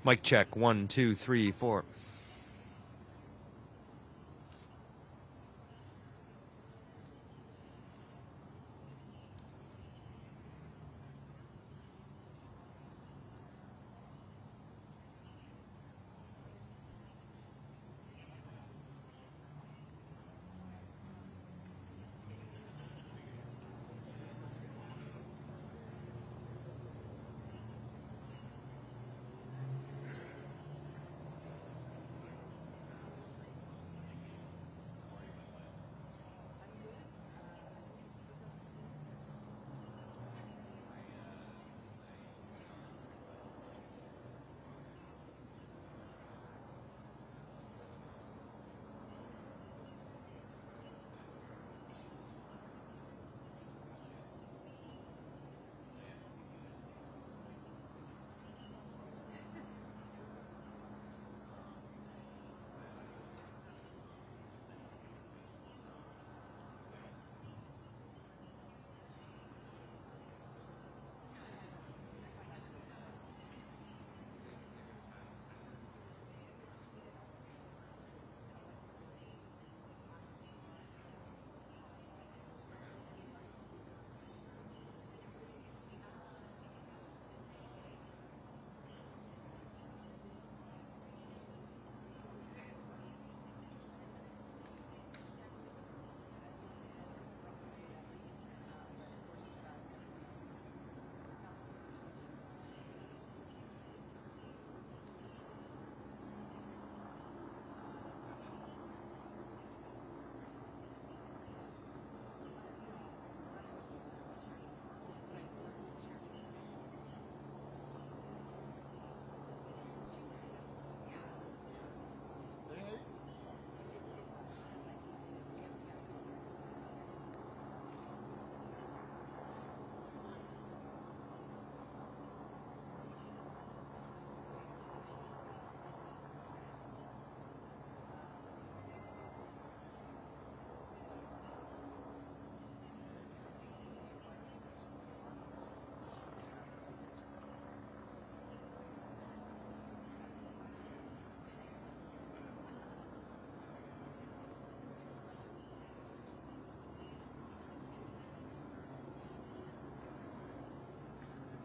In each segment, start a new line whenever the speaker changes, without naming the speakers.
Mic check. 1, 2, 3, 4.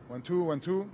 One, two, 1, 2.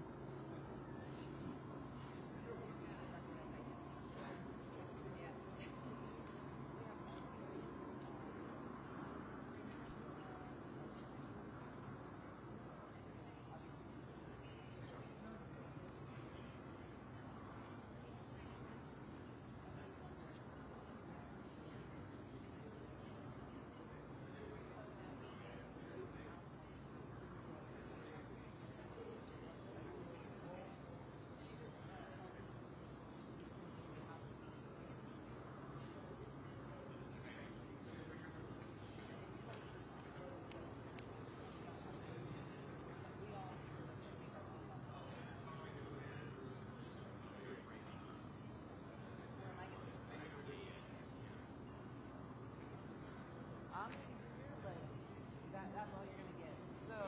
That's all you're gonna get. So,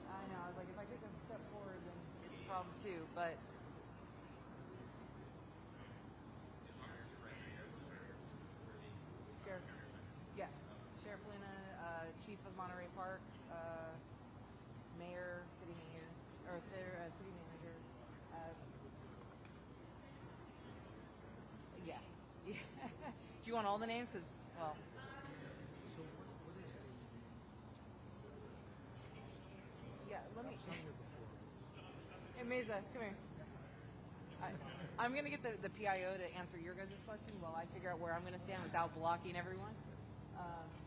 I know. I was like, if I take a step forward, then it's a problem too. But Sheriff, yeah, Sheriff Luna, Chief of Monterey Park, Mayor, City Mayor, or City Manager. Yeah. Yeah. Do you want all the names? Because, well. Yeah, let me. Hey, Mesa, come here. I'm going to get the PIO to answer your guys' question while I figure out where I'm going to stand without blocking everyone.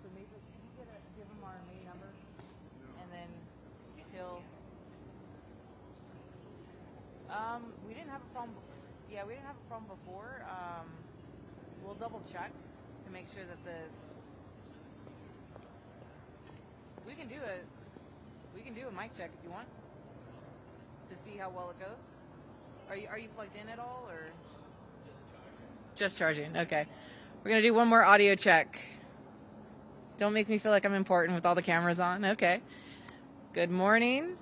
So, Mesa, can you give him our main number? And then he'll. We didn't have a problem. Yeah, we didn't have a problem before. We'll double check to make sure that we can do a mic check if you want to see how well it goes. Are you plugged in at all or just charging? Okay, we're gonna do one more audio check. Don't make me feel like I'm important with all the cameras on. Okay. Good morning.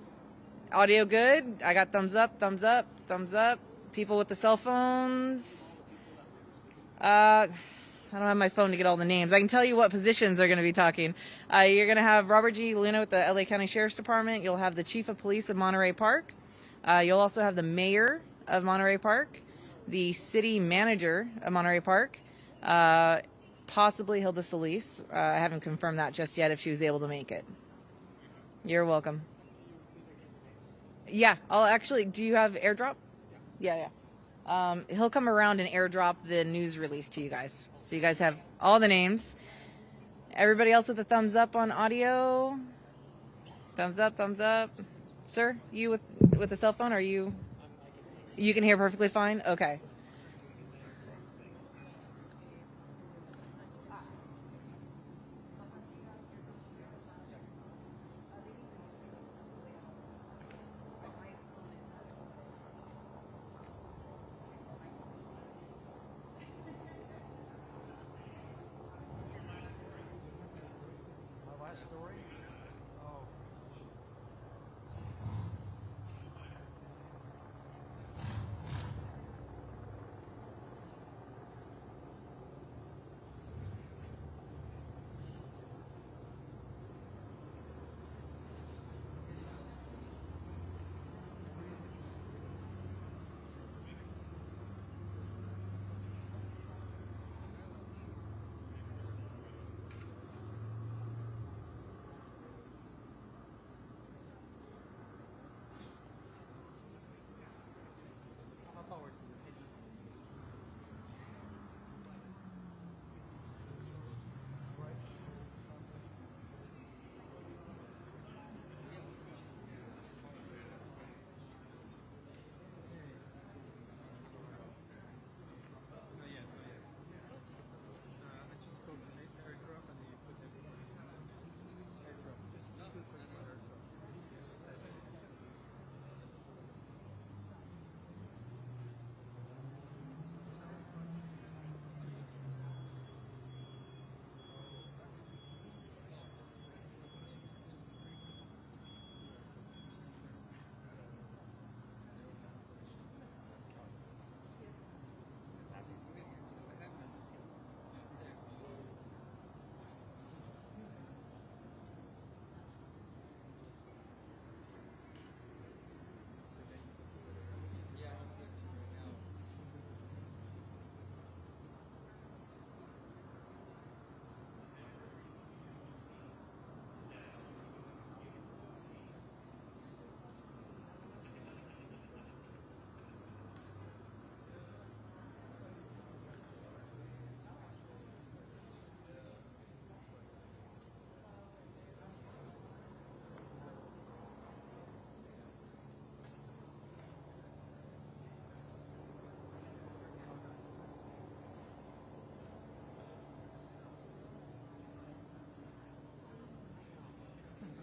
Audio good? I got thumbs up, thumbs up, thumbs up. People with the cell phones. I don't have my phone to get all the names. I can tell you what positions are going to be talking. You're going to have Robert G. Luna with the LA County Sheriff's Department. You'll have the Chief of Police of Monterey Park. You'll also have the Mayor of Monterey Park, the City Manager of Monterey Park, possibly Hilda Solis. I haven't confirmed that just yet if she was able to make it. You're welcome. Yeah, I'll actually, do you have AirDrop? Yeah. He'll come around and airdrop the news release to you guys. So you guys have all the names. Everybody else with a thumbs up on audio? Thumbs up, thumbs up. Sir, you with the cell phone, are you can hear perfectly fine? Okay.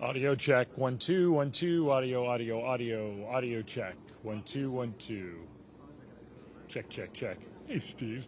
Audio check. 1 2 1 2. Audio check. 1 2 1 2. Check. Hey, Steve.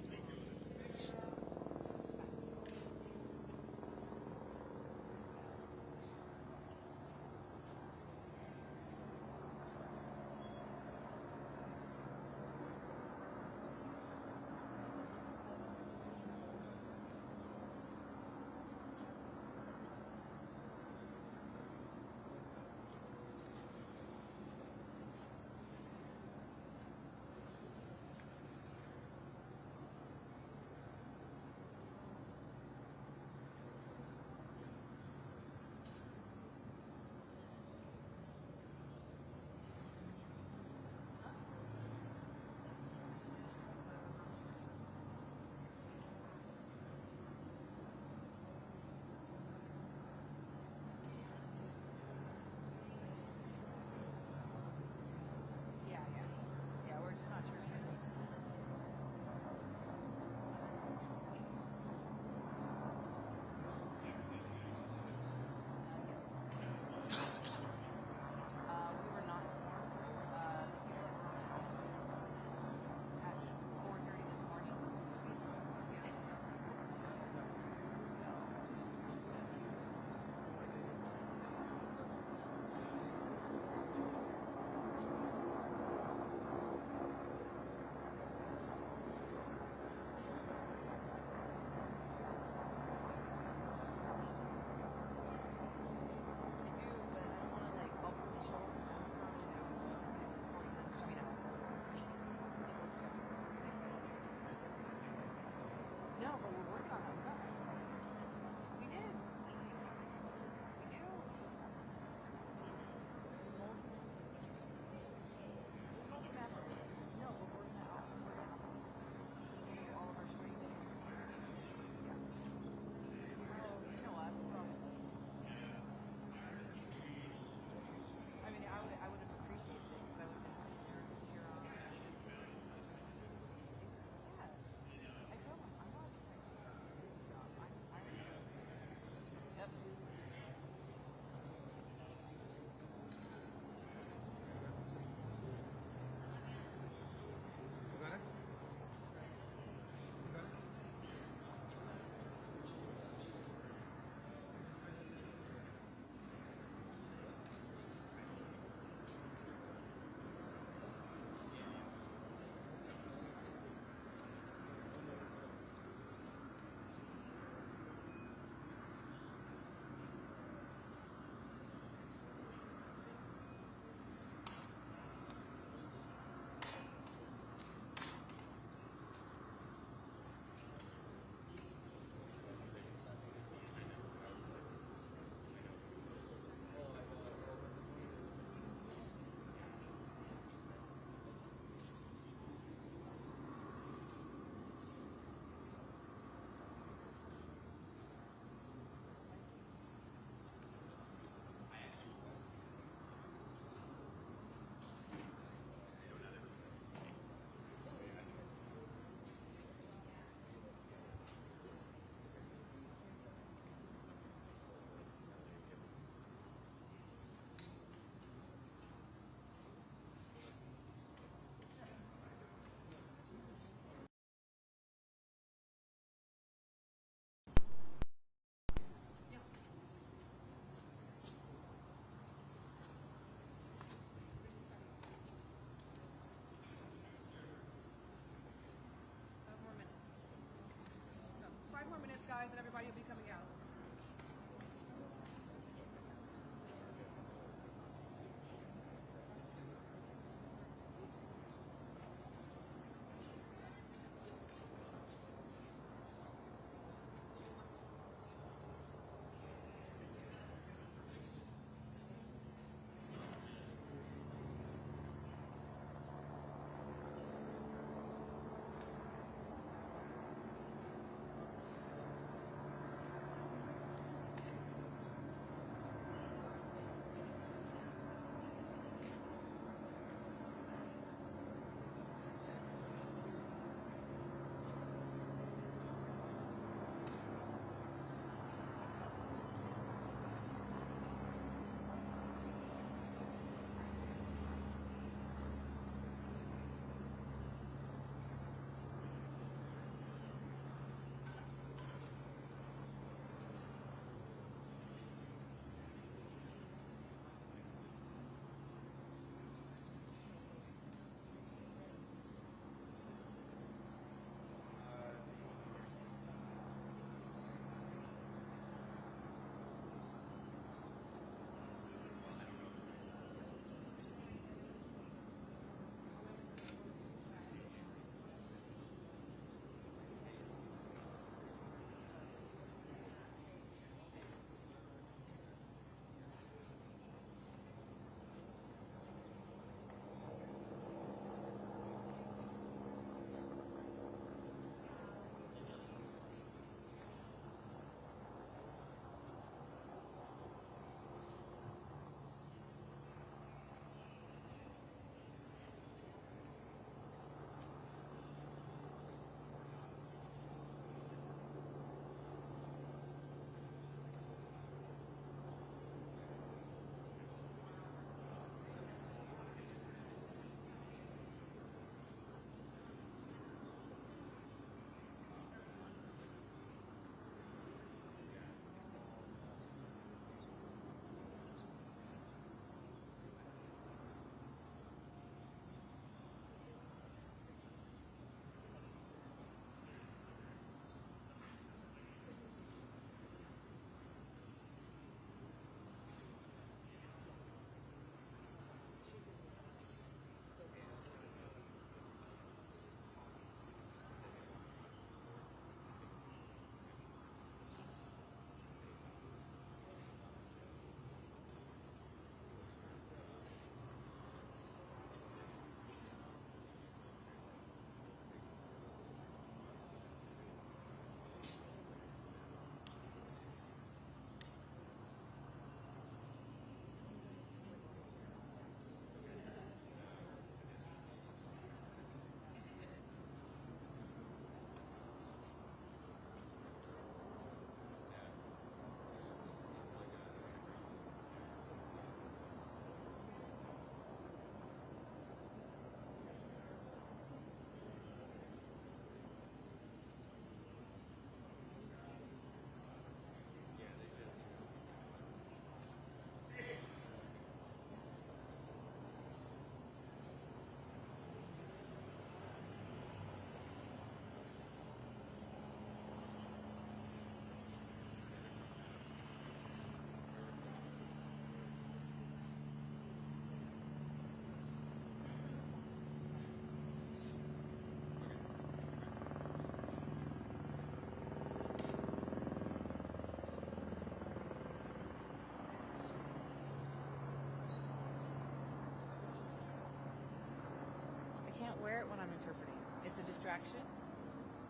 start when I'm interpreting. It's a distraction.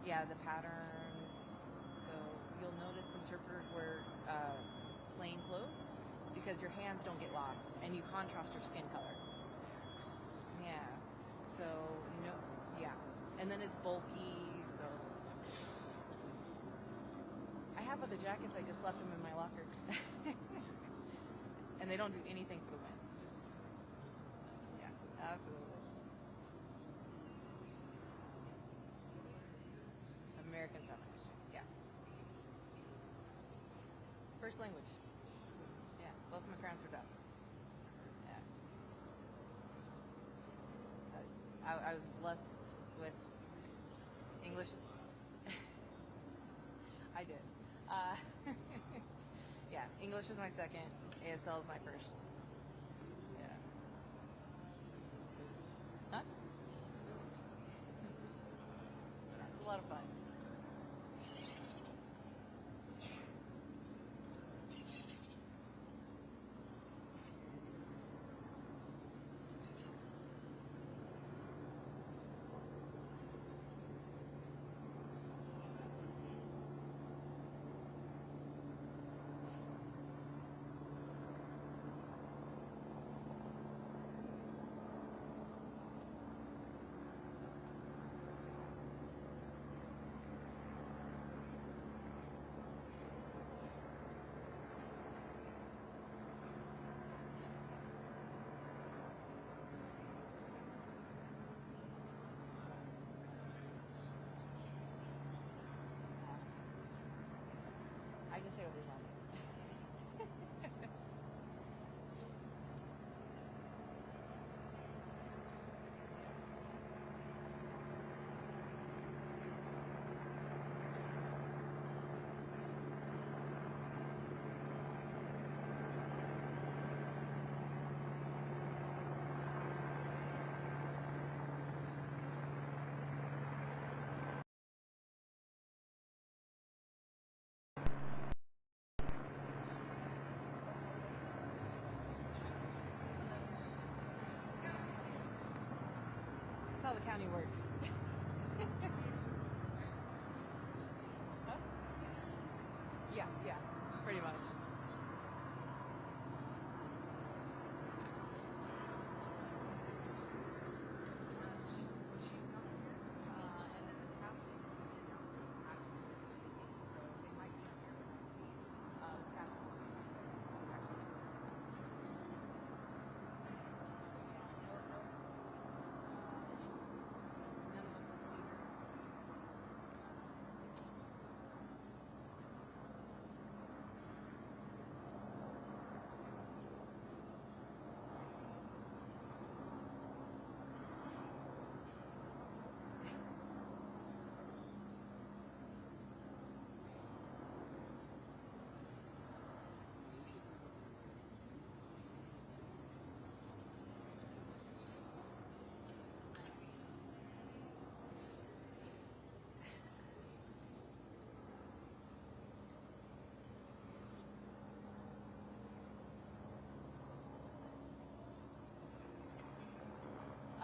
Yeah, the patterns. So you'll notice interpreters wear plain clothes because your hands don't get lost and you contrast your skin color. Yeah. So, yeah. And then it's bulky, so. I have other jackets, I just left them in my locker. And they don't do anything for the wind. Yeah, absolutely. American Sign Language, yeah. First language. Yeah, both my parents were deaf. Yeah. I was blessed with English. I did. Yeah, English is my second. ASL is my first. Yeah. Huh? It's a lot of fun. I can say what they want. That's how the county works. Huh? Yeah, pretty much.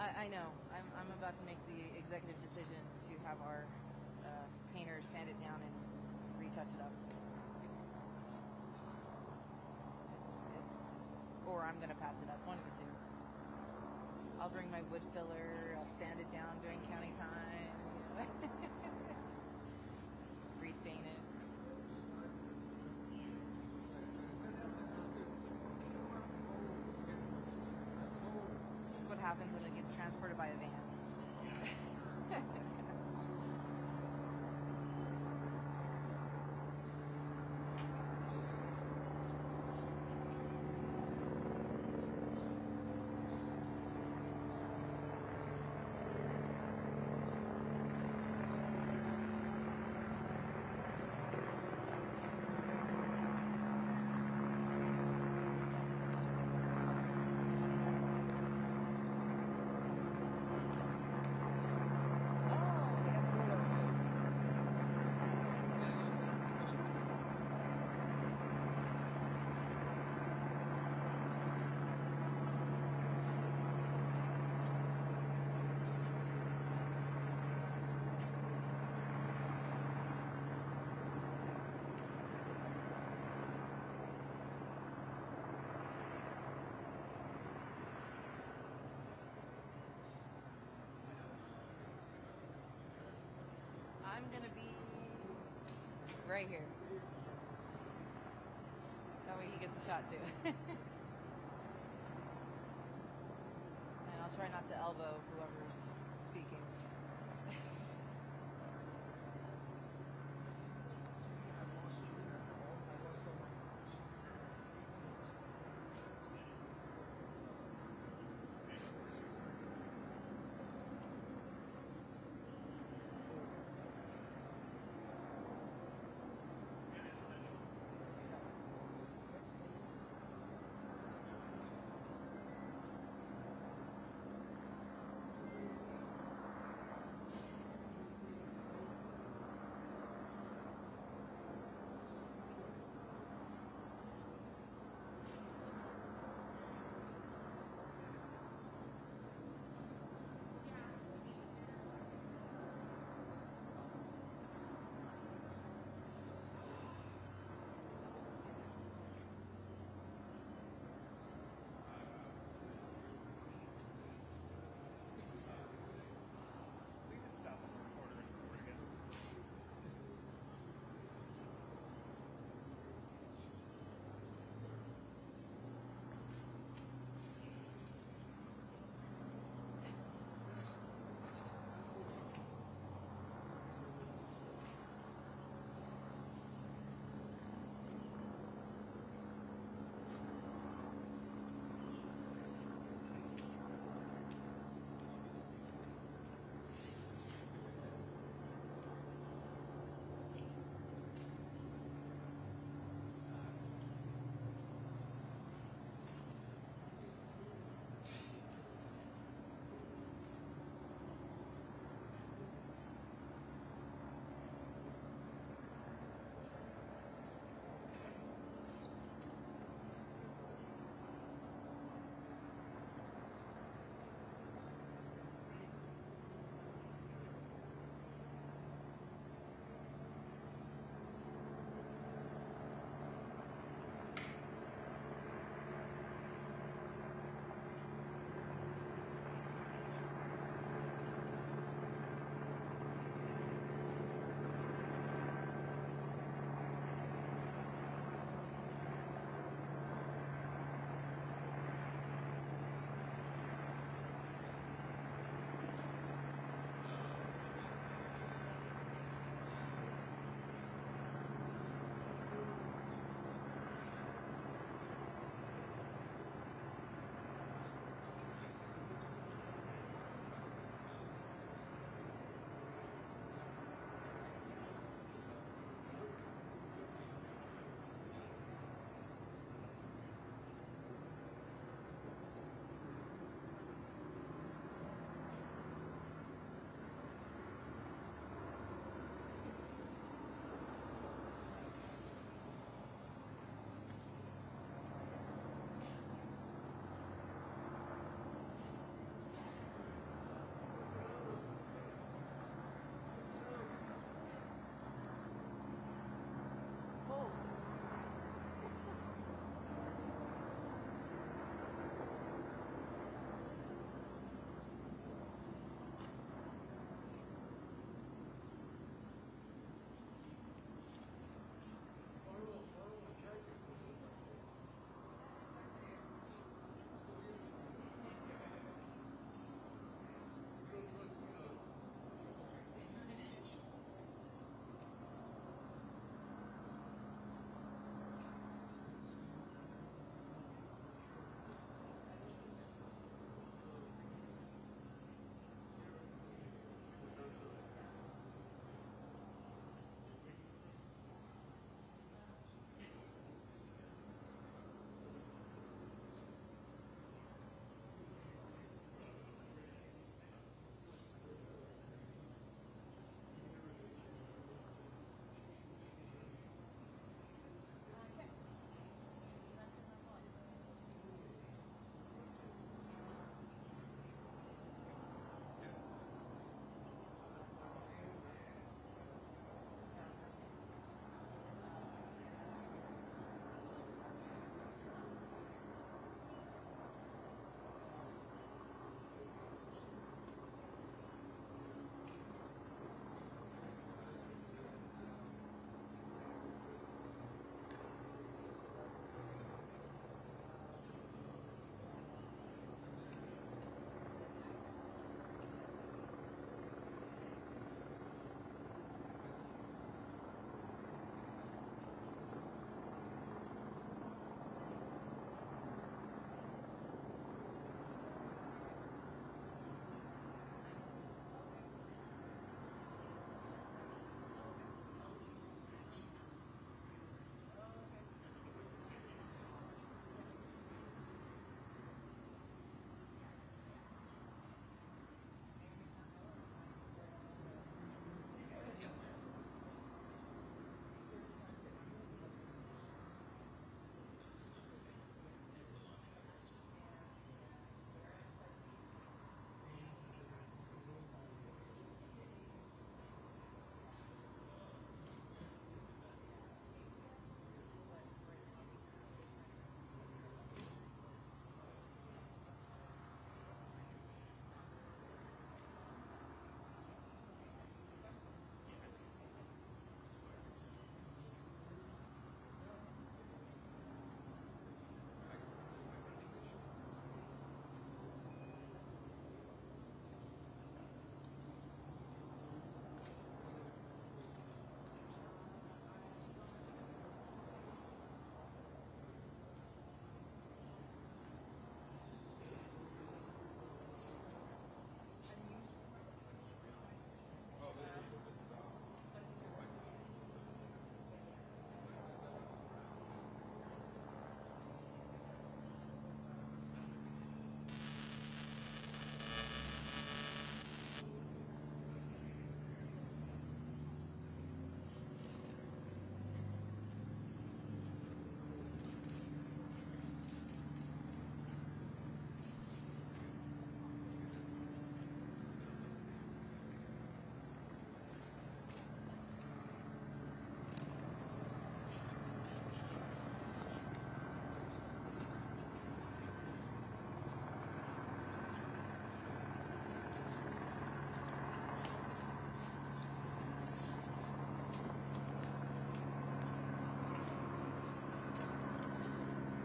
I know. I'm about to make the executive decision to have our painters sand it down and retouch it up. Or I'm gonna patch it up. One of the two. I'll bring my wood filler. I'll sand it down during county time. Restain it. That's what happens when it gets transported by a van. Oh, right here. That way he gets a shot too. And I'll try not to elbow whoever's speaking.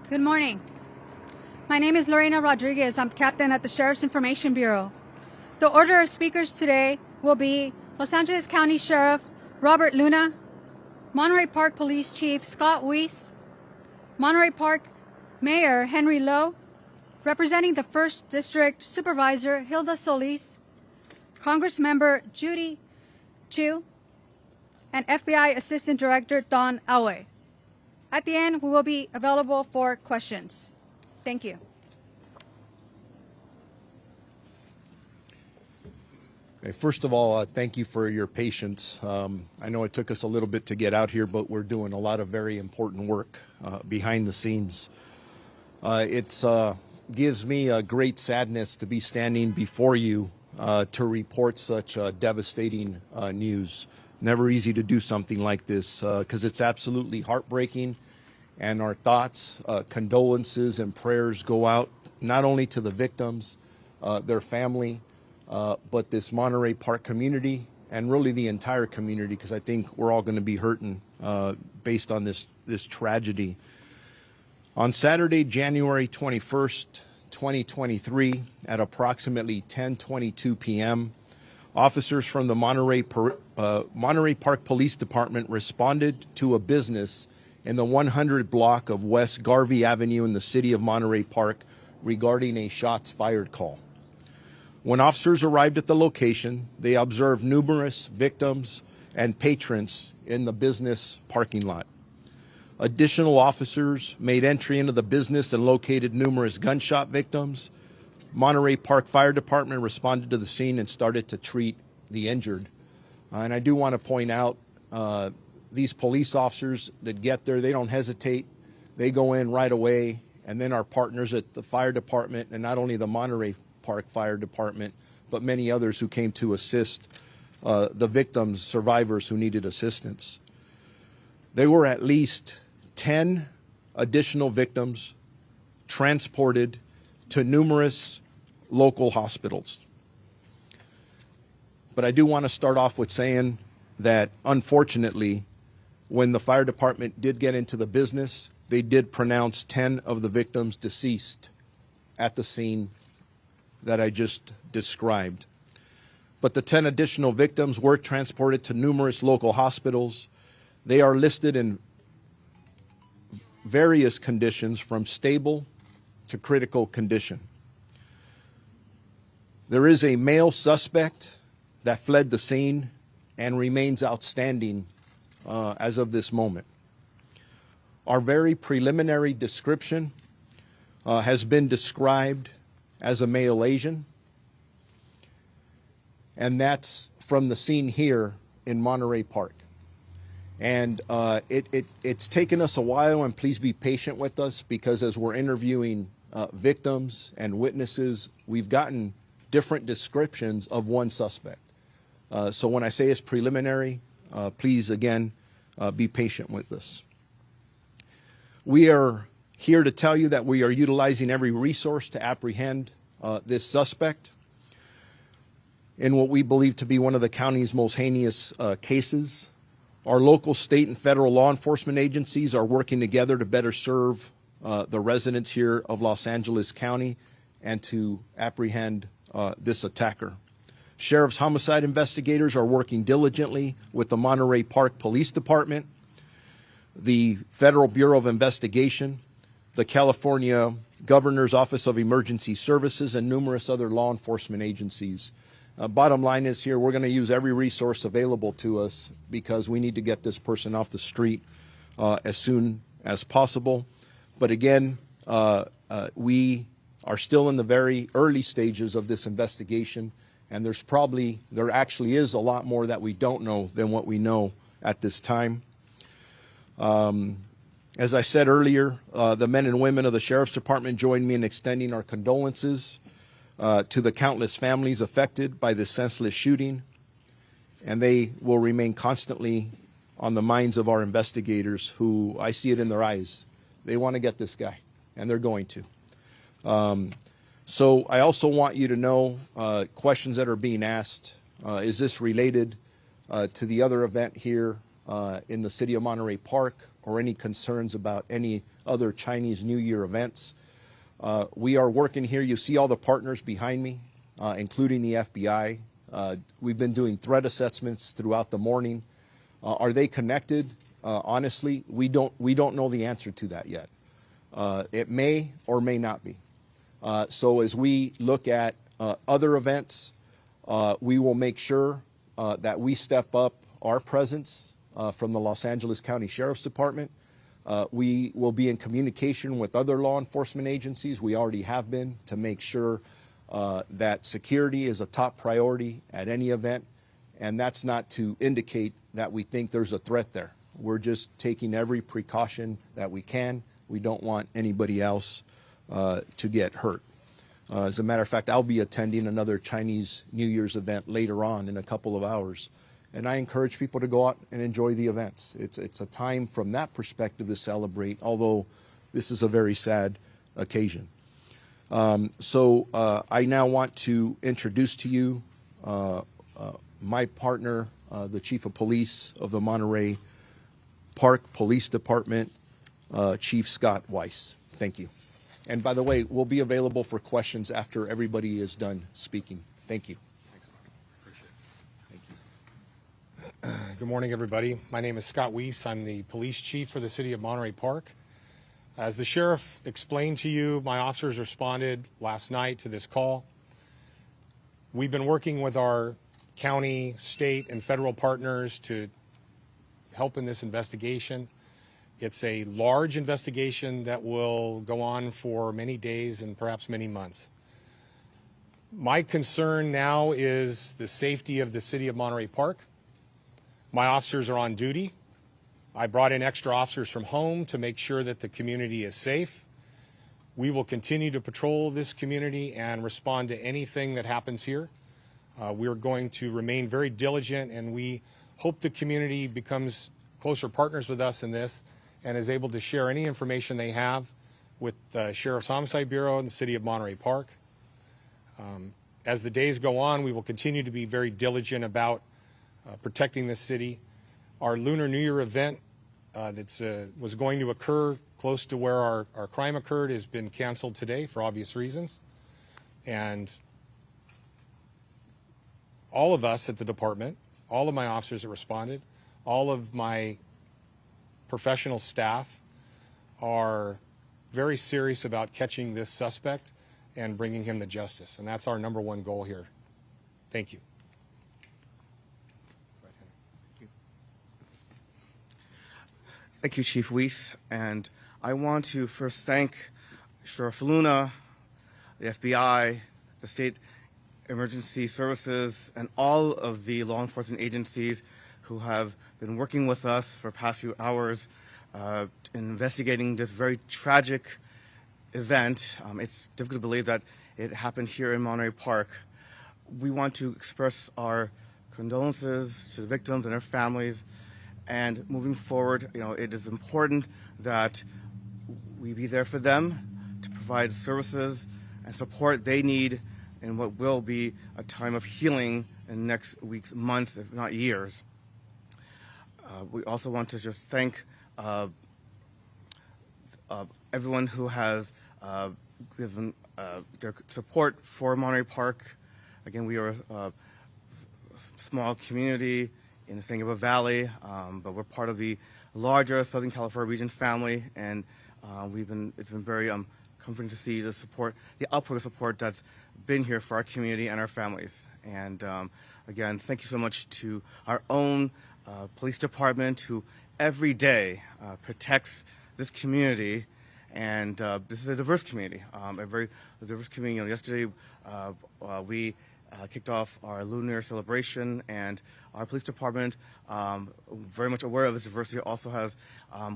Good morning. My name is Lorena Rodriguez. I'm captain at the Sheriff's Information Bureau. The order of speakers today will be Los Angeles County Sheriff Robert Luna, Monterey Park Police Chief Scott Weiss, Monterey Park Mayor Henry Lowe, representing the 1st District Supervisor Hilda Solis, Congressmember Judy Chu, and FBI Assistant Director Don Awe. At the end, we will be available for questions. Thank you.
Okay, first of all, thank you for your patience. I know it took us a little bit to get out here, but we're doing a lot of very important work behind the scenes. It gives me a great sadness to be standing before you to report such devastating news. Never easy to do something like this because it's absolutely heartbreaking, and our thoughts, condolences, and prayers go out not only to the victims, their family, but this Monterey Park community and really the entire community, because I think we're all going to be hurting based on this tragedy. On Saturday, January 21st, 2023, at approximately 10:22 p.m., officers from the Monterey Park Police Department responded to a business in the 100 block of West Garvey Avenue in the city of Monterey Park regarding a shots fired call. When officers arrived at the location, they observed numerous victims and patrons in the business parking lot. Additional officers made entry into the business and located numerous gunshot victims. Monterey Park Fire Department responded to the scene and started to treat the injured. And I do want to point out these police officers that get there, they don't hesitate. They go in right away. And then our partners at the fire department, and not only the Monterey Park Fire Department, but many others who came to assist the victims, survivors who needed assistance. There were at least 10 additional victims transported to numerous local hospitals. But I do want to start off with saying that, unfortunately, when the fire department did get into the business, they did pronounce 10 of the victims deceased at the scene that I just described. But the 10 additional victims were transported to numerous local hospitals. They are listed in various conditions from stable to critical condition. There is a male suspect that fled the scene and remains outstanding as of this moment. Our very preliminary description has been described as a male Asian, and that's from the scene here in Monterey Park. And it's taken us a while, and please be patient with us, because as we're interviewing victims and witnesses, we've gotten different descriptions of one suspect. So when I say it's preliminary, please, again, be patient with us. We are here to tell you that we are utilizing every resource to apprehend this suspect in what we believe to be one of the county's most heinous cases. Our local, state, and federal law enforcement agencies are working together to better serve the residents here of Los Angeles County and to apprehend this attacker. Sheriff's homicide investigators are working diligently with the Monterey Park Police Department, the Federal Bureau of Investigation, the California Governor's Office of Emergency Services, and numerous other law enforcement agencies. Bottom line is here, we're going to use every resource available to us because we need to get this person off the street as soon as possible. But again, we are still in the very early stages of this investigation, and there actually is a lot more that we don't know than what we know at this time. As I said earlier, the men and women of the Sheriff's Department join me in extending our condolences to the countless families affected by this senseless shooting, and they will remain constantly on the minds of our investigators, who, I see it in their eyes, they want to get this guy, and they're going to. So I also want you to know questions that are being asked. Is this related to the other event here in the city of Monterey Park, or any concerns about any other Chinese New Year events. We are working here. You see all the partners behind me, including the FBI. We've been doing threat assessments throughout the morning. Are they connected? Honestly, we don't know the answer to that yet. It may or may not be. So as we look at other events, we will make sure that we step up our presence from the Los Angeles County Sheriff's Department. We will be in communication with other law enforcement agencies. We already have been, to make sure that security is a top priority at any event. And that's not to indicate that we think there's a threat there. We're just taking every precaution that we can. We don't want anybody else to get hurt. As a matter of fact, I'll be attending another Chinese New Year's event later on in a couple of hours. And I encourage people to go out and enjoy the events. It's a time from that perspective to celebrate, although this is a very sad occasion. So I now want to introduce to you my partner, the Chief of Police of the Monterey Park Police Department, Chief Scott Weiss. Thank you. And by the way, we'll be available for questions after everybody is done speaking. Thank you.
Thanks, Mark. Appreciate it. Good morning, everybody. My name is Scott Weiss. I'm the police chief for the city of Monterey Park. As the sheriff explained to you, my officers responded last night to this call. We've been working with our county, state, and federal partners to help in this investigation. It's a large investigation that will go on for many days and perhaps many months. My concern now is the safety of the city of Monterey Park. My officers are on duty. I brought in extra officers from home to make sure that the community is safe. We will continue to patrol this community and respond to anything that happens here. We're going to remain very diligent, and we hope the community becomes closer partners with us in this and is able to share any information they have with the Sheriff's Homicide Bureau and the City of Monterey Park. As the days go on, we will continue to be very diligent about protecting this city. Our Lunar New Year event that was going to occur close to where our crime occurred has been canceled today for obvious reasons. And all of us at the department, all of my officers that responded, all of my professional staff are very serious about catching this suspect and bringing him to justice. And that's our number one goal here. Thank you.
Thank you, Chief Weiss. And I want to first thank Sheriff Luna, the FBI, the State Emergency Services, and all of the law enforcement agencies who have been working with us for the past few hours in investigating this very tragic event. It's difficult to believe that it happened here in Monterey Park. We want to express our condolences to the victims and their families. And moving forward, it is important that we be there for them to provide services and support they need in what will be a time of healing in next weeks, months, if not years. We also want to just thank everyone who has given their support for Monterey Park. Again, we are a small community in the San Gabriel Valley, but we're part of the larger Southern California region family, and it's been very comforting to see the support, the output of support that's been here for our community and our families. And again, thank you so much to our own police department, who every day protects this community. And this is a diverse community, a very diverse community. Yesterday, we kicked off our Lunar celebration, and our police department, very much aware of this diversity, also has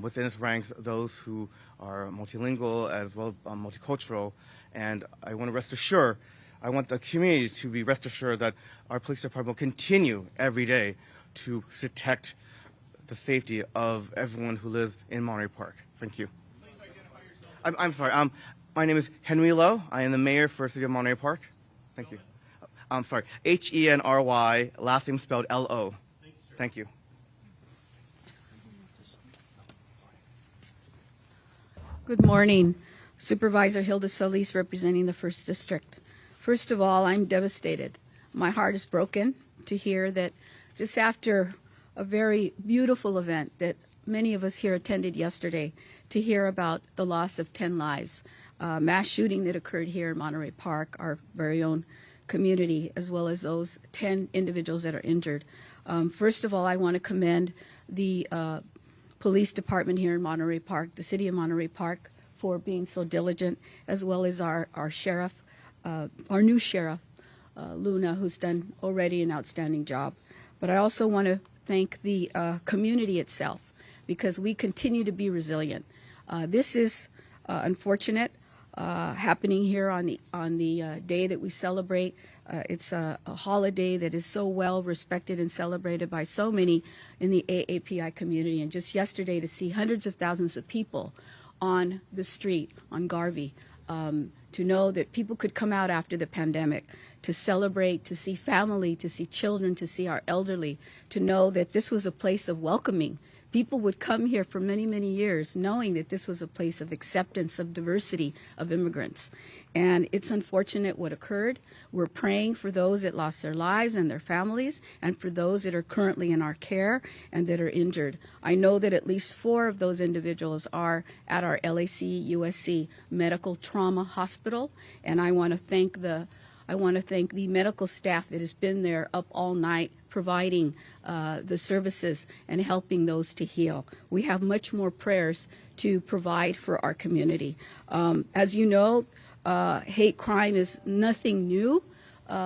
within its ranks those who are multilingual as well as multicultural. And I want the community to be rest assured that our police department will continue every day to protect the safety of everyone who lives in Monterey Park. Thank you. Please identify yourself. I'm sorry. My name is Henry Lowe. I am the mayor for the city of Monterey Park. Thank you. I'm sorry. Henry, last name spelled Lo. Thank you.
Good morning. Supervisor Solis representing the 1st District. First of all, I'm devastated. My heart is broken to hear that just after a very beautiful event that many of us here attended yesterday, to hear about the loss of 10 lives, mass shooting that occurred here in Monterey Park, our very own community, as well as those 10 individuals that are injured. First of all, I want to commend the police department here in Monterey Park, the city of Monterey Park, for being so diligent, as well as our sheriff, our new sheriff, Luna, who's done already an outstanding job. But I also want to thank the community itself, because we continue to be resilient. This is unfortunate, happening here on the day that we celebrate. It's a holiday that is so well respected and celebrated by so many in the AAPI community. And just yesterday, to see hundreds of thousands of people on the street on Garvey, to know that people could come out after the pandemic to celebrate, to see family, to see children, to see our elderly, to know that this was a place of welcoming. People would come here for many, many years knowing that this was a place of acceptance, of diversity, of immigrants. And it's unfortunate what occurred. We're praying for those that lost their lives and their families, and for those that are currently in our care and that are injured. I know that at least 4 of those individuals are at our LAC USC Medical Trauma Hospital, and I want to thank the medical staff that has been there up all night providing the services and helping those to heal. We have much more prayers to provide for our community. As you know, hate crime is nothing new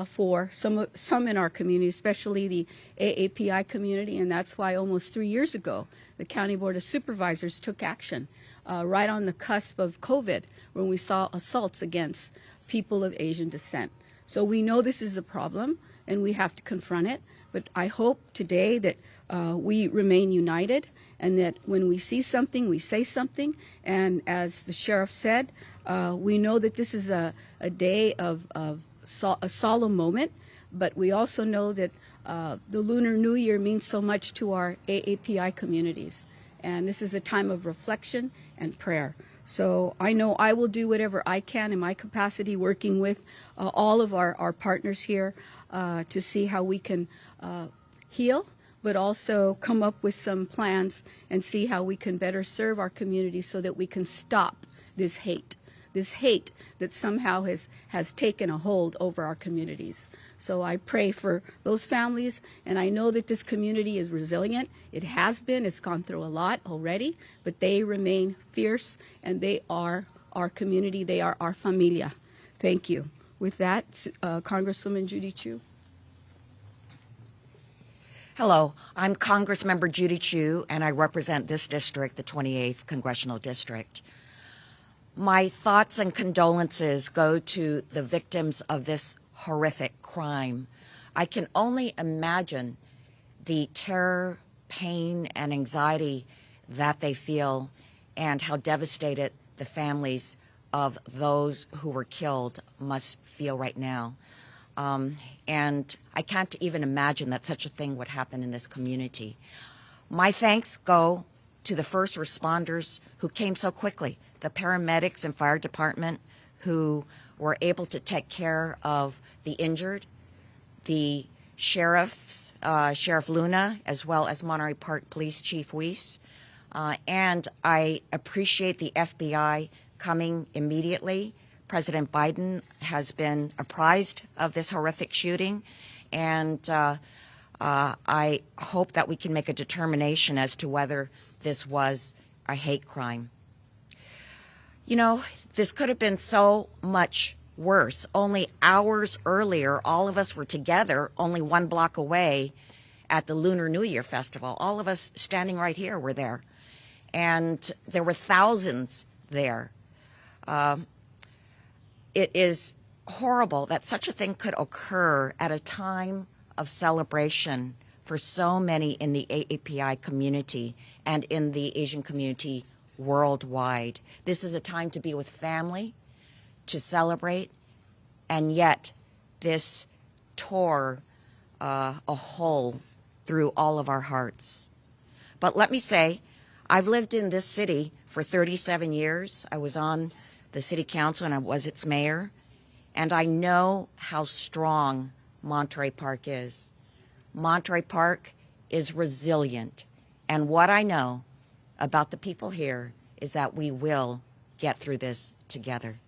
for some in our community, especially the AAPI community, and that's why almost 3 years ago the County Board of Supervisors took action right on the cusp of COVID, when we saw assaults against people of Asian descent. So we know this is a problem and we have to confront it, but I hope today that we remain united, and that when we see something, we say something. And as the sheriff said, we know that this is a day of a solemn moment, but we also know that the Lunar New Year means so much to our AAPI communities. And this is a time of reflection and prayer. So I know I will do whatever I can in my capacity, working with all of our partners here to see how we can heal, but also come up with some plans and see how we can better serve our community so that we can stop this hate that somehow has taken a hold over our communities. So I pray for those families, and I know that this community is resilient. It has been, it's gone through a lot already, but they remain fierce, and they are our community, they are our familia. Thank you. With that, Congresswoman Judy Chu.
Hello, I'm Congressmember Judy Chu, and I represent this district, the 28th Congressional District. My thoughts and condolences go to the victims of this horrific crime. I can only imagine the terror, pain, and anxiety that they feel, and how devastated the families of those who were killed must feel right now. And I can't even imagine that such a thing would happen in this community. My thanks go to the first responders who came so quickly, the paramedics and fire department who were able to take care of the injured, the sheriffs, Sheriff Luna, as well as Monterey Park Police Chief Weiss. And I appreciate the FBI coming immediately. President Biden has been apprised of this horrific shooting, and I hope that we can make a determination as to whether this was a hate crime. You know, this could have been so much worse. Only hours earlier, all of us were together only 1 block away at the Lunar New Year Festival. All of us standing right here were there, and there were thousands there. It is horrible that such a thing could occur at a time of celebration for so many in the AAPI community and in the Asian community worldwide. This is a time to be with family, to celebrate, and yet this tore a hole through all of our hearts. But let me say, I've lived in this city For 37 years, I was on the city council and I was its mayor, and I know how strong Monterey Park is. Monterey Park is resilient, and what I know about the people here is that we will get through this together.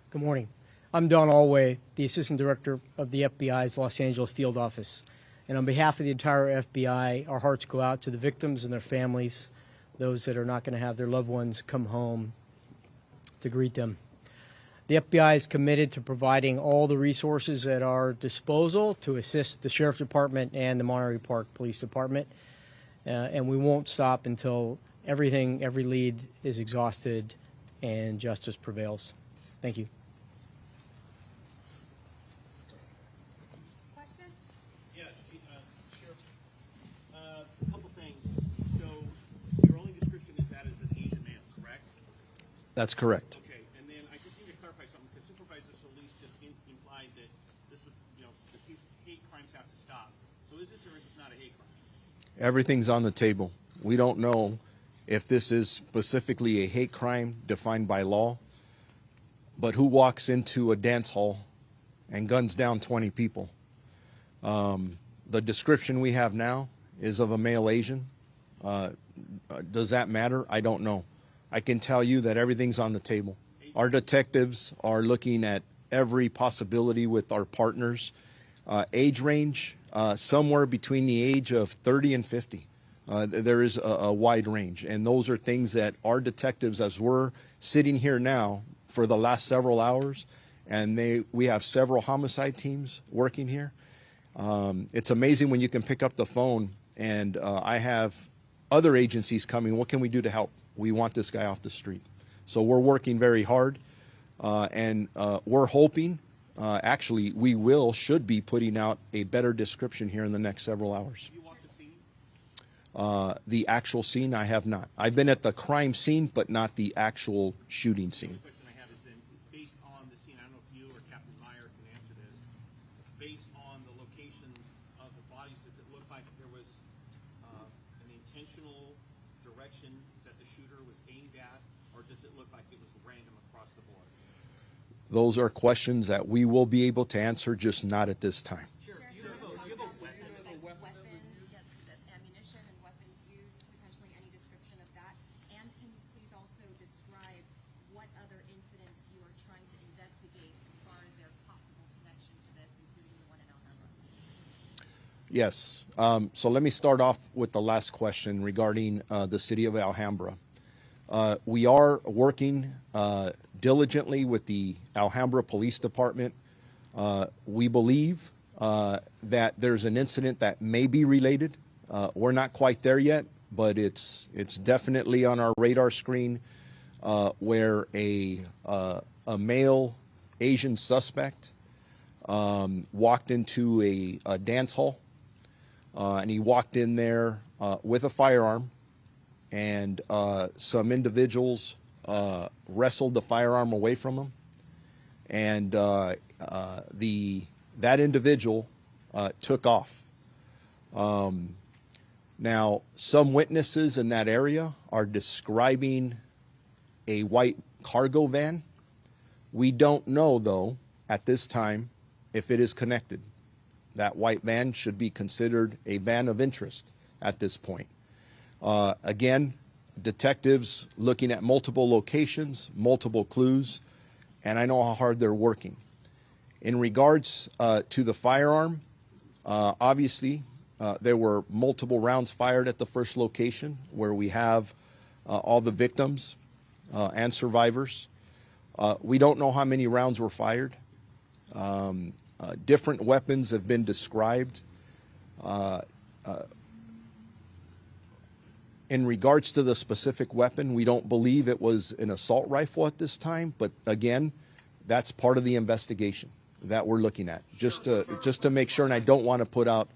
Good morning. I'm Don Alway, the Assistant Director of the FBI's Los Angeles Field Office. And on behalf of the entire FBI, our hearts go out to the victims and their families, those that are not going to have their loved ones come home to greet them. The FBI is committed to providing all the resources at our disposal to assist the Sheriff's Department and the Monterey Park Police Department. And we won't stop until every lead is exhausted and justice prevails. Thank you.
A couple things. So your only description is that as an Asian male, correct?
That's correct.
Okay, and then I just need to clarify something because Supervisor Solis just implied that this was, that these hate crimes have to stop. So is this or is this not a hate crime?
Everything's on the table. We don't know if this is specifically a hate crime defined by law, but who walks into a dance hall and guns down 20 people? The description we have now is of a male Asian. Does that matter? I don't know. I can tell you that everything's on the table. Our detectives are looking at every possibility with our partners. Age range, somewhere between the age of 30 and 50. There is a wide range, and those are things that our detectives, as we're sitting here now for the last several hours, and we have several homicide teams working here. It's amazing when you can pick up the phone and I have other agencies coming. What can we do to help? We want this guy off the street. So we're working very hard, and we're hoping, actually, should be putting out a better description here in the next several hours.
You walk the scene?
The actual scene, I have not. I've been at the crime scene, but not the actual shooting scene.
The question I have is then, based on the scene, I don't know if you or Captain Meyer can answer this, based on the locations of the bodies, does it look like there was an intentional direction that the shooter was aimed at, or does it look like it was random across the board?
Those are questions that we will be able to answer, just not at this time.
Ammunition and weapons used, potentially any description of that, and can you please also describe what other incidents you are trying to investigate as far as their possible connection to this, including the one in Alhambra?
Yes. So let me start off with the last question regarding the city of Alhambra. We are working diligently with the Alhambra Police Department. We believe that there's an incident that may be related. We're not quite there yet, but it's definitely on our radar screen, where a male Asian suspect walked into a dance hall, and he walked in there with a firearm, and some individuals wrestled the firearm away from him, and that individual took off. Now, some witnesses in that area are describing a white cargo van. We don't know, though, at this time, if it is connected. That white van should be considered a van of interest at this point. Again, detectives looking at multiple locations, multiple clues, and I know how hard they're working. In regards to the firearm, obviously, there were multiple rounds fired at the first location where we have all the victims and survivors. We don't know how many rounds were fired. Different weapons have been described. In regards to the specific weapon, we don't believe it was an assault rifle at this time, but again, that's part of the investigation that we're looking at, just to make sure, and I don't want to put out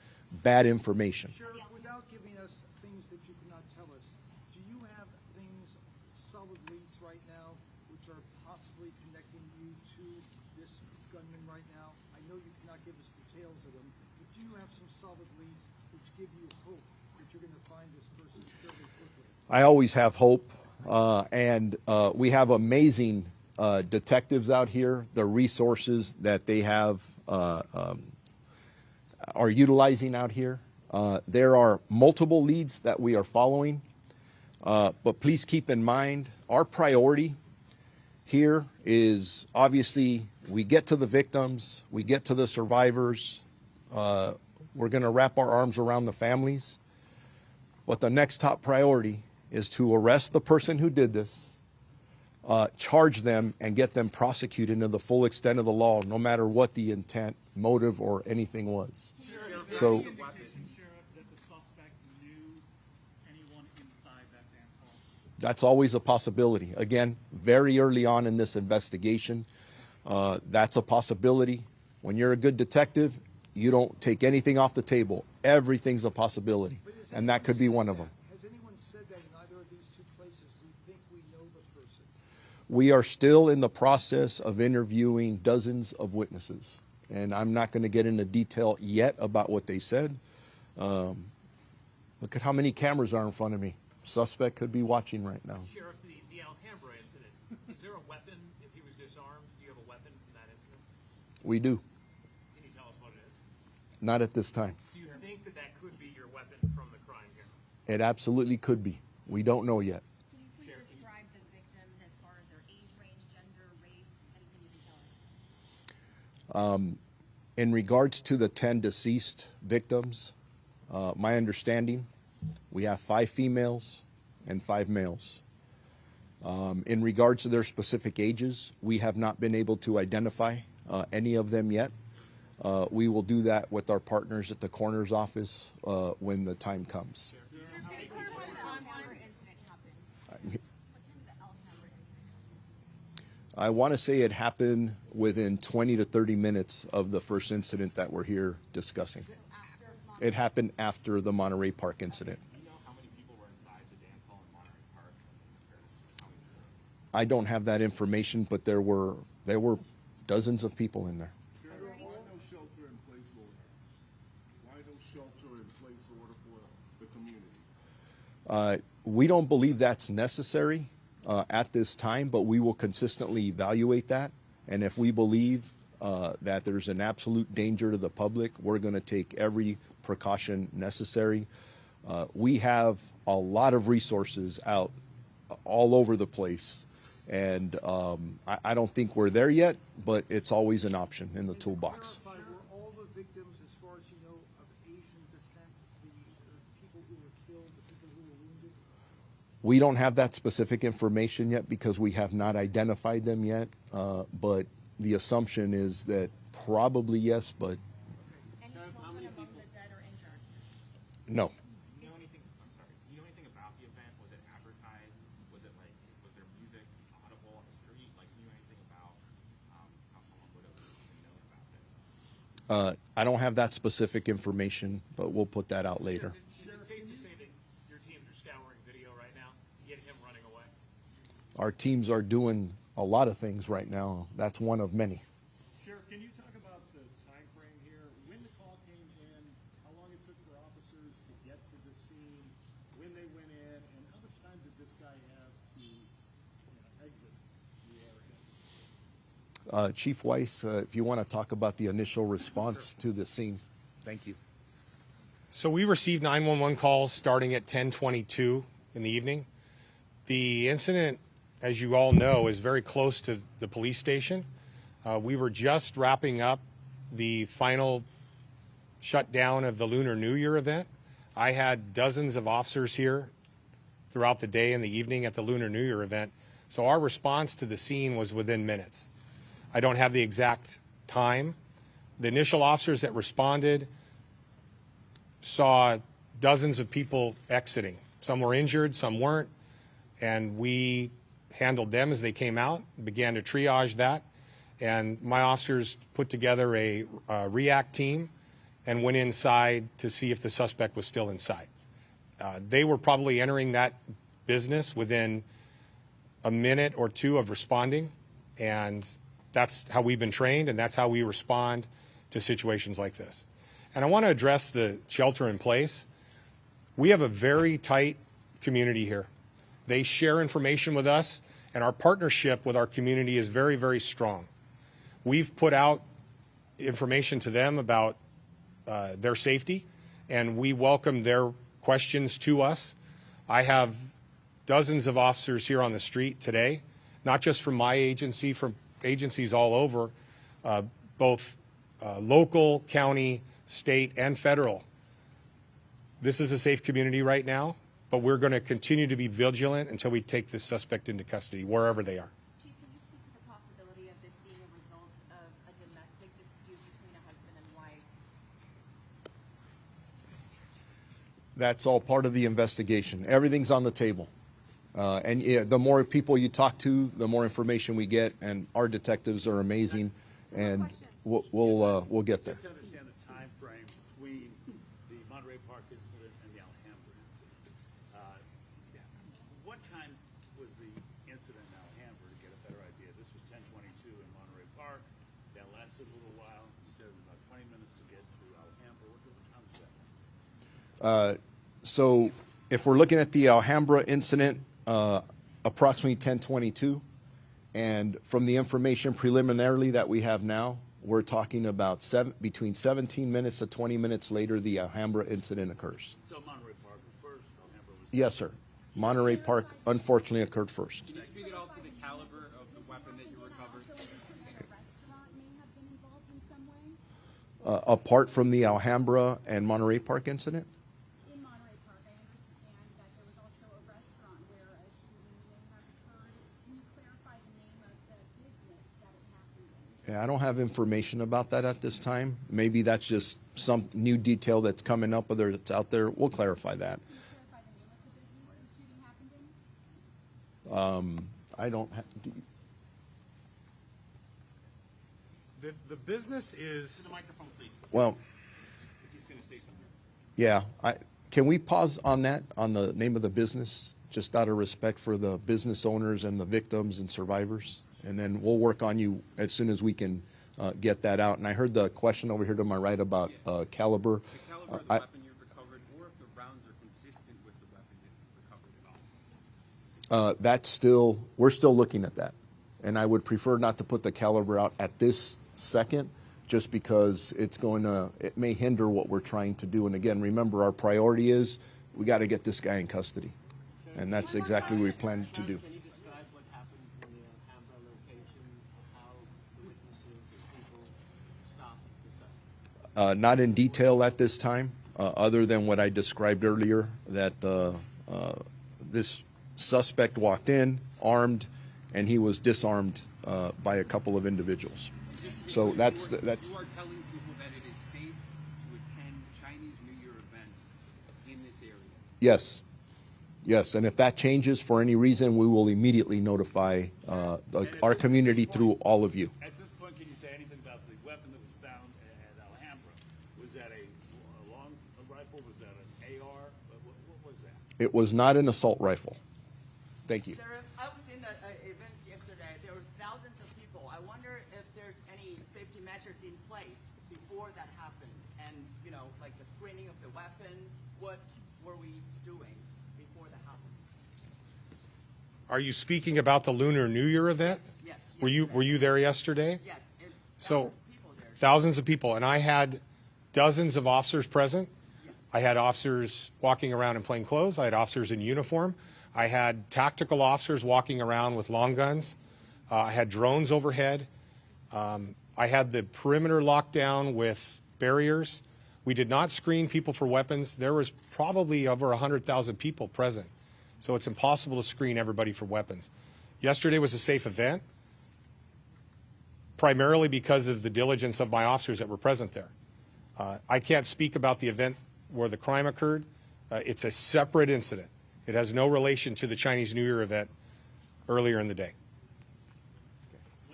bad information.
Sheriff, without giving us things that you cannot tell us, do you have things, solid leads right now, which are possibly connecting you to this gunman right now? I know you cannot give us details of them, but do you have some solid leads which give you hope that you're going to find this person fairly quickly?
I always have hope, and we have amazing detectives out here. The resources that they have are utilizing out here. There are multiple leads that we are following, but please keep in mind our priority here is obviously we get to the victims, we get to the survivors, we're going to wrap our arms around the families, but the next top priority is to arrest the person who did this, charge them, and get them prosecuted to the full extent of the law, no matter what the intent, motive, or anything was. So, that's always a possibility. Again, very early on in this investigation, that's a possibility. When you're a good detective, you don't take anything off the table. Everything's a possibility, and that could be one of them.
Has anyone said that in either of these two places we think we know the person?
We are still in the process of interviewing dozens of witnesses, and I'm not going to get into detail yet about what they said. Look at how many cameras are in front of me. Suspect could be watching right now.
Sheriff, the Alhambra incident, is there a weapon if he was disarmed? Do you have a weapon from that incident?
We do.
Can you tell us what it is?
Not at this time.
Do you think that that could be your weapon from the crime here?
It absolutely could be. We don't know yet.
Can you please describe the victims as far as their age range, gender, race, anything you can tell us?
In regards to the 10 deceased victims, my understanding, we have 5 females and 5 males. In regards to their specific ages, we have not been able to identify any of them yet. We will do that with our partners at the coroner's office when the time comes. I want to say it happened within 20 to 30 minutes of the first incident that we're here discussing. It happened after the Monterey Park incident.
Do you know how many people were inside the dance hall in Monterey Park?
I don't have that information, but there were dozens of people in there.
Why no shelter in place order? Why no shelter in place order for the community?
We don't believe that's necessary at this time, but we will consistently evaluate that. And if we believe that there's an absolute danger to the public, we're going to take every precaution necessary. We have a lot of resources out all over the place, and I don't think we're there yet, but it's always an option in the toolbox.
Were all the victims, as far as you know, of Asian descent, the people who were killed, the people who were wounded?
We don't have that specific information yet because we have not identified them yet, but the assumption is that probably yes, but
Any children among the dead or injured?
no.
Do you know anything? I'm sorry. Do you know anything about the event? Was it advertised? Was it like? Was there music audible on the street? Like, do you know anything about how someone would have known about this?
I don't have that specific information, but we'll put that out later.
Is it safe to say that your teams are scouring video right now to get him running away?
Our teams are doing a lot of things right now. That's one of many.
Sheriff, can you talk about the time frame here? When the call came in, how long it took for officers to get to the scene, when they went in, and how much time did this guy have to exit the area?
Chief Weiss, if you want to talk about the initial response to the scene. Thank you.
So we received 911 calls starting at 10:22 in the evening. The incident, as you all know, is very close to the police station. We were just wrapping up the final shutdown of the Lunar New Year event. I had dozens of officers here throughout the day and the evening at the Lunar New Year event. So our response to the scene was within minutes. I don't have the exact time. The initial officers that responded saw dozens of people exiting. Some were injured, some weren't, and we handled them as they came out, began to triage that, and my officers put together a REACT team and went inside to see if the suspect was still inside. They were probably entering that business within a minute or two of responding, and that's how we've been trained, and that's how we respond to situations like this. And I want to address the shelter in place. We have a very tight community here. They share information with us, and our partnership with our community is very, very strong. We've put out information to them about their safety, and we welcome their questions to us. I have dozens of officers here on the street today, not just from my agency, from agencies all over, both local, county, state, and federal. This is a safe community right now, but we're going to continue to be vigilant until we take this suspect into custody, wherever they are.
Chief, can you speak to the possibility of this being a result of a domestic dispute between a husband and wife?
That's all part of the investigation. Everything's on the table. And yeah, the more people you talk to, the more information we get, and our detectives are amazing, and we'll get there.
To understand the time frame between the Monterey Park incident and the Alhambra incident. What time was the incident in Alhambra, to get a better idea? This was 10:22 in Monterey Park. That lasted a little while. You said it was about 20 minutes to get to Alhambra. What time was that?
So if we're looking at the Alhambra incident, approximately 10:22, and from the information preliminarily that we have now, we're talking about between 17 minutes to 20 minutes later, the Alhambra incident occurs.
So Monterey Park was first, Alhambra was
Yes, sir. Monterey Park unfortunately occurred first.
Can you speak at all to the caliber of the weapon that you recovered?
Apart from the Alhambra and Monterey Park incident?
In Monterey Park, I understand that there was also a restaurant where a shooting may have occurred. Can you clarify the name of the business that it happened in?
Yeah, I don't have information about that at this time. Maybe that's just some new detail that's coming up, whether it's out there. We'll clarify that.
Can you clarify the name of the business where the shooting happened in?
I don't have.
The business is.
To the microphone, please.
Well,
If he's going to say something.
yeah. Can we pause on that, on the name of the business, just out of respect for the business owners and the victims and survivors? And then we'll work on you as soon as we can get that out. And I heard the question over here to my right about caliber.
The caliber of the weapon you recovered, or if the rounds are consistent with the weapon you recovered at all?
That's still, we're still looking at that. And I would prefer not to put the caliber out at this second, just because it may hinder what we're trying to do. And again, remember, our priority is we got to get this guy in custody. And that's exactly what we plan to do.
Can you describe what happened in the Alhambra location, how the witnesses or people stopped the suspect?
Not in detail at this time, other than what I described earlier, that this suspect walked in armed, and he was disarmed by a couple of individuals. So that's.
You are telling people that it is safe to attend Chinese New Year events in this area?
Yes. Yes, and if that changes for any reason, we will immediately notify our community through all of you.
At this point, can you say anything about the weapon that was found at Alhambra? Was that a long rifle? Was that an AR? What was that?
It was not an assault rifle. Thank you.
Sheriff, I was in the events yesterday. There was thousands of people. I wonder if there's any safety measures in place before that happened. And, you know, like the screening of the weapon, what were we doing before that happened?
Are you speaking about the Lunar New Year event?
Yes.
Were you there yesterday?
Yes. It's
So,
thousands of people there.
thousands of people, and I had dozens of officers present. I had officers walking around in plain clothes. I had officers in uniform. I had tactical officers walking around with long guns. I had drones overhead. I had the perimeter locked down with barriers. We did not screen people for weapons. There was probably over 100,000 people present. So it's impossible to screen everybody for weapons. Yesterday was a safe event, primarily because of the diligence of my officers that were present there. I can't speak about the event where the crime occurred. It's a separate incident. It has no relation to the Chinese New Year event earlier in the day.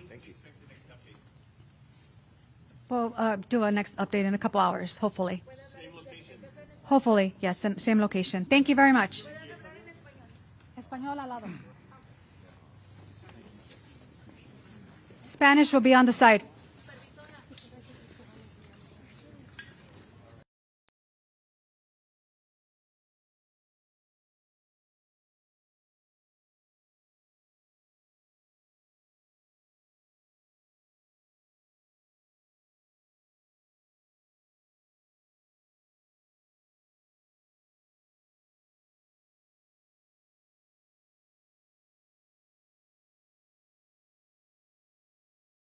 Thank you. Expect the next update.
We'll do a next update in a couple hours, hopefully.
Same location.
Hopefully, yes, same location. Thank you very much. Español al lado. Spanish will be on the side.